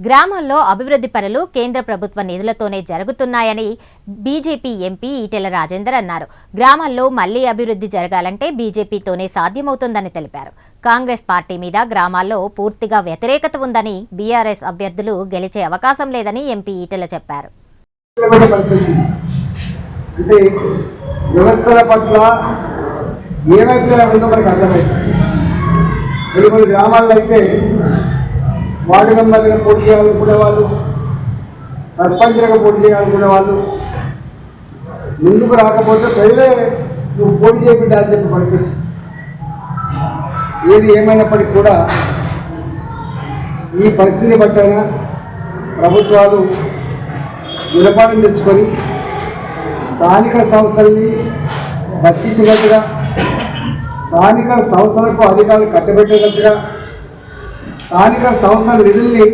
గ్రామాల్లో అభివృద్ధి పనులు కేంద్ర ప్రభుత్వ నిధులతోనే జరుగుతున్నాయని బీజేపీ ఎంపీ ఈటెల రాజేందర్ అన్నారు. గ్రామాల్లో మళ్లీ అభివృద్ధి జరగాలంటే బీజేపీతోనే సాధ్యమవుతుందని తెలిపారు. కాంగ్రెస్ పార్టీ మీద గ్రామాల్లో పూర్తిగా వ్యతిరేకత ఉందని, బీఆర్ఎస్ అభ్యర్థులు గెలిచే అవకాశం లేదని ఎంపీ ఈటెల చెప్పారు. వార్డు మెంబర్గా పోటీ చేయాలనుకునే వాళ్ళు, సర్పంచ్గా పోటీ చేయాలనుకునే వాళ్ళు ముందుకు రాకపోతే ప్రజలే నువ్వు పోటీ చేయబిడ్డా అని చెప్పి పడుతుంది. ఏది ఏమైనప్పటికీ కూడా ఈ పరిస్థితిని బట్టైనా ప్రభుత్వాలు నిలపాటును తెచ్చుకొని స్థానిక సంస్థల్ని బతికించినట్టుగా, స్థానిక సంస్థలకు అధికారులు కట్టబెట్టేటట్టుగా, స్థానిక సంస్థల నిధుల్ని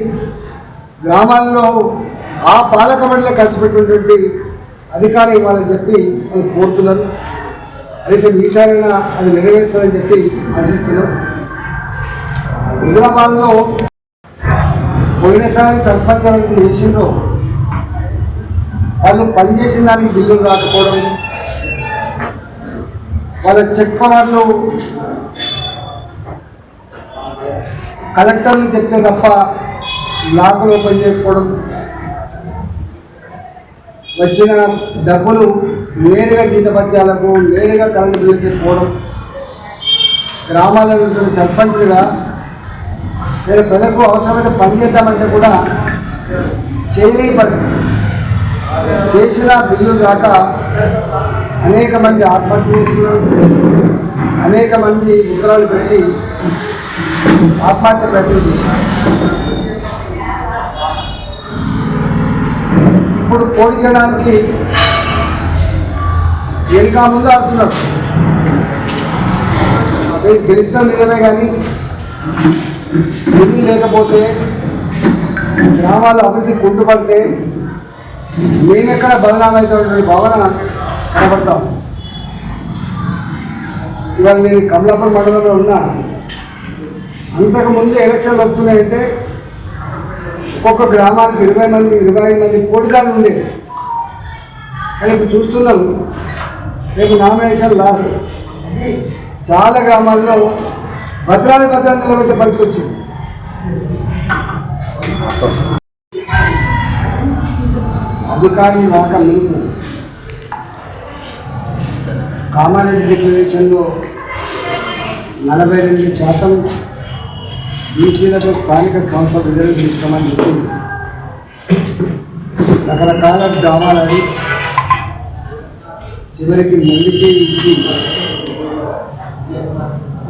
గ్రామాల్లో ఆ పాలక మండలి ఖర్చు పెట్టినటువంటి అధికారం ఇవ్వాలని చెప్పి వాళ్ళు కోరుతున్నారు. కనీసం ఈసారైనా అది నెరవేర్చాలని చెప్పి ఆశిస్తున్నారు. హుజరాబాద్లో పోయినసారి సర్పంచ్ విషయంలో వాళ్ళు పనిచేసిన దానికి బిల్లులు రాకపోవడం, వాళ్ళ చెక్ పవర్లు కలెక్టర్లు చెప్తే తప్ప లాకులు ఓపెన్ చేసుకోవడం, వచ్చిన డబ్బులు నేరుగా జీతపత్యాలకు, నేరుగా కరెంటు బిల్లు చేసుకోవడం, గ్రామాల్లో ఉంటున్న సర్పంచ్గా నేను ప్రజలకు అవసరమైన పని చేద్దామంటే కూడా చేయలేని పరిస్థితి. చేసిన బిల్లులు రాక అనేక మంది ఆత్మహత్య చేస్తున్నారు, అనేక మంది ఉత్తరాలు పెట్టి ఆత్మహత్య ప్రయత్నం చేశారు. ఇప్పుడు పోటీ చేయడానికి ఇంకా ముందు ఆడుతున్నారు. గెలుస్తాం నిజమే, కానీ నిధులు లేకపోతే, గ్రామాల అభివృద్ధి కుంటుపడితే మేమెక్కడ బదనామైనటువంటి భావన కనబడతాం. ఇవాళ నేను కమలాపురం మండలంలో ఉన్నా. అంతకుముందు ఎలక్షన్లు వస్తున్నాయంటే ఒక్కొక్క గ్రామానికి 20 మంది 25 మంది పోటీదారులు ఉండేవి. కానీ ఇప్పుడు చూస్తున్నాం, రేపు నామినేషన్ లాస్ట్, చాలా గ్రామాల్లో భద్రాలు నిలబెట్టే పరిస్థితి వచ్చింది. అధికారి రాక ముందు కామారెడ్డి డిక్లరేషన్లో 42% బీసీలతో స్థానిక సంస్థ రిజర్వ్ తీసుకోమని చెప్పింది. రకరకాల డ్రామాలని చివరికి మళ్ళీ ఇచ్చి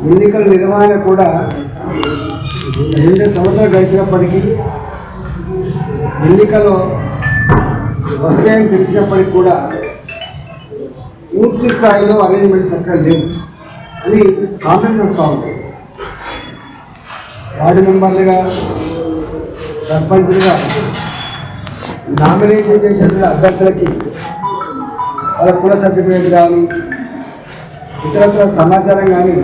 ఎన్నికల నిర్వహణ కూడా 2 సంవత్సరాలు గడిచినప్పటికీ, ఎన్నికలు వస్తాయని తెలిసినప్పటికీ కూడా పూర్తి స్థాయిలో అరేంజ్మెంట్స్ అక్కడ లేవు అని కామెంట్స్ వస్తూ ఉంటాయి. వార్డు మెంబర్లుగా, సర్పంచ్లుగా నామినేషన్ చేసిన అభ్యర్థులకి వాళ్ళ కుల సర్టిఫికేట్ కానీ, ఇతరత్ర సమాచారం కానీ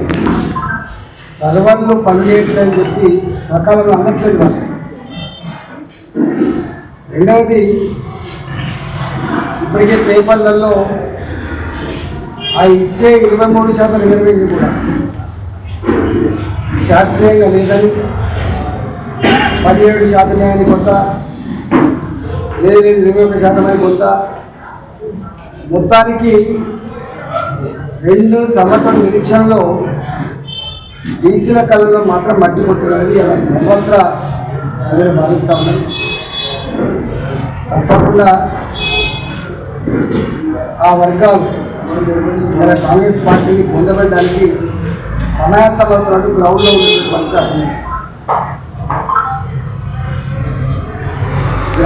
సర్వర్లు పనిచేయట్లేదని చెప్పి సకాలంలో అందట్లేదు వాళ్ళు. రెండవది, ఇప్పటికే పేపర్లలో ఆ ఇచ్చే 23% రిజర్వేషన్ కూడా శాస్త్రీయంగా లేదని, 17% అని కొంత, లేదు 21% అని కొంత, మొత్తానికి 2 సంవత్సరాల నిరీక్షణలో బీసీల కళలో మాత్రం మట్టి కొట్టుకునేది సర్వత్రా ప్రజలు భావిస్తూ ఉన్నారు. తప్పకుండా ఆ వర్గాలు మన కాంగ్రెస్ పార్టీని పొందబడడానికి సమాయత్తమవుతున్నట్టు గ్రౌండ్లో ఉండేటువంటి